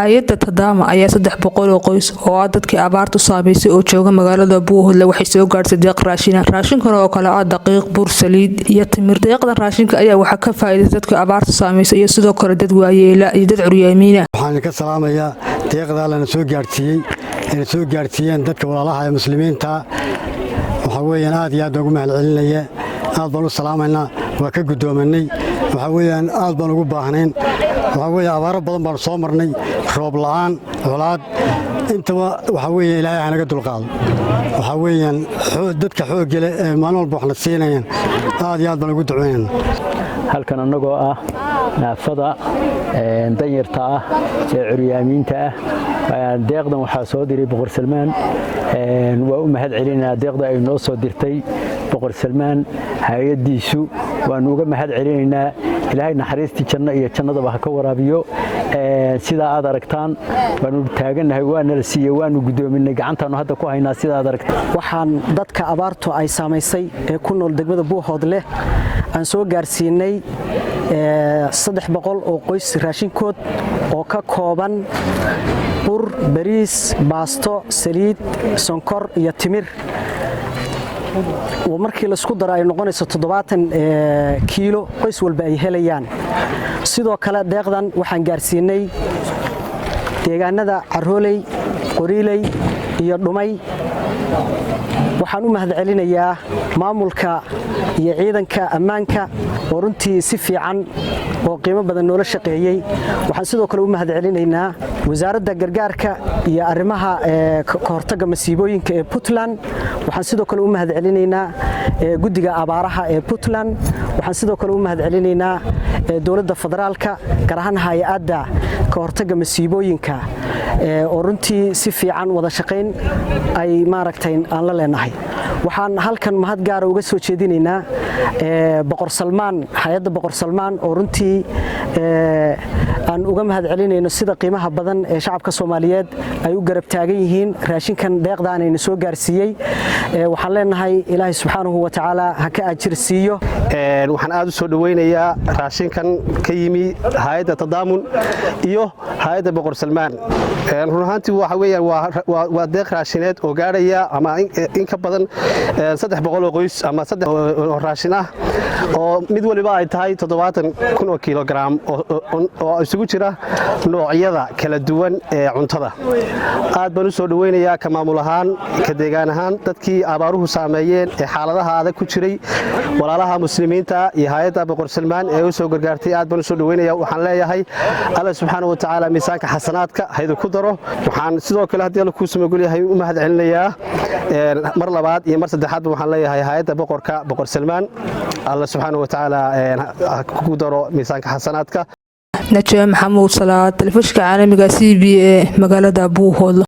hay'adda Tadama ayaa 300 oo qoys oo ah dadkii abaartu saameysay oo jooga magaalada Buuhoodle waxay soo gaartay deeq raashin. Raashinkan oo kala ah daqiiq, bur, saliid iyo timir. Deeqdan raashinka ayaa waxa ka faa'iiday dadka abaartu saameysay iyo sidoo kale dad waayeela iyo dad curyaamiina. Waxaan ka salaamayaa deeqda la soo gaarsiiyeen dadka walaalaha ee muslimiinta. waxa weeyaan aad iyo aad ugu mahadcelinaya aad baan u salaamaynaa waa ka gudoomanay waxa weeyaan aad baan ugu baahnayn waxa weeyaan abaaro badan baan soo marnay roob la'aan colaad intaba waxa weeyaan Ilaahay anaga dulqaado waxa weeyaan dadka xoog leh ee maalin walba waxna siinayaan aad iyo aad baan ugu duceynaynaa halkan anagoo ah naafada danyarta ah ee curyaamiinta ah deeqdan waxaa soo diray Boqor Salmaan waa u mahadcelinaa deeqda ay noo soo dirtay Boqor Salmaan hay'adiisu waan uga mahadcelinaynaa Ilaahay naxariistii janno iyo jannadaba ha ka waraabiyo sida aad aragtaan waanu taaganahay waana la siiyay waanu gudoominay gacantaanu hadda ku haynaa sida aad aragtaan waxaan dadka abaartu ay saameysay ee ku nool degmada Buuhoodle aan soo gaarsiinay 300 oo qoys raashinkood oo ka kooban bur, bariis, baasto, saliid, sonkor iyo timir markii la isku daro ay noqonayso 70 kiilo qoys walba ay helayaan sidoo kale deeqdan waxaan gaarsiinay deegaanada Carooley, Qoriiley iyo Dhumay waxaan u mahadcelinayaa maamulka iyo ciidanka ammaanka oo runtii si fiican oo qiimo badan noola shaqeeyay waxaan sidoo kale u mahadcelinaynaa wasaaradda gargaarka iyo arrimaha ka hortagga masiibooyinka ee Puntland waxaan sidoo kale u mahadcelinaynaa guddiga abaaraha ee Puntland waxaan sidoo kale u mahadcelinaynaa dawladda federaalka gaar ahaan hay'adda ka hortagga masiibooyinka oo runtii si fiican wada shaqeyn ay maaragtay aan la leenahay waxaan halkan mahad gaar ah uga soo jeedinaynaa Boqor Salmaan hay'adda Boqor Salmaan oo runtii aan uga mahadcelinayno sida qiimaha badan ee shacabka Soomaaliyeed ay u garab taagan yihiin raashinkan deeqdan ay soo gaarsiiyay waxaan leenahay Ilaahay subxaanahu wa ta'aala ha ka ajir siiyo waxaan aad u soo dhaweynayaa raashinkan ka yimi hay'adda Tadaamun iyo hay'adda Boqor Salmaan run ahaantii waxa weeyaan waa deeq raashineed oo gaaraya ama in ka badan 300 oo qoys ama 3 oo raashin ah oo mid waliba ay tahay 70 kilogram oo isugu jira noocyada kala duwan ee cuntada aad baan u soo dhaweynayaa ka maamul ahaan ka deegaan ahaan dadkii abaaruhu saameeyeen ee xaaladaha adag ku jiray walaalaha muslimiinta iyo hay'adda Boqor Salmaan ee u soo gargaartay aad baan u soo dhaweynayaa waxaan leeyahay Allah subhanahu wa ta'ala miisaanka xasanaadka haydu ku daro waxaan sidoo kale hadii la ku samagul yahay u mahadcelinayaa mar labaad iyo mar saddexaad waxaan leeyahay hay'adda Boqor Salmaan Allah subhanahu wa ta'ala ku daro miisaanka xasanaadka Najaa Maxamuud Salaad telefishinka caalamiga CBA magaalada Buuhoodle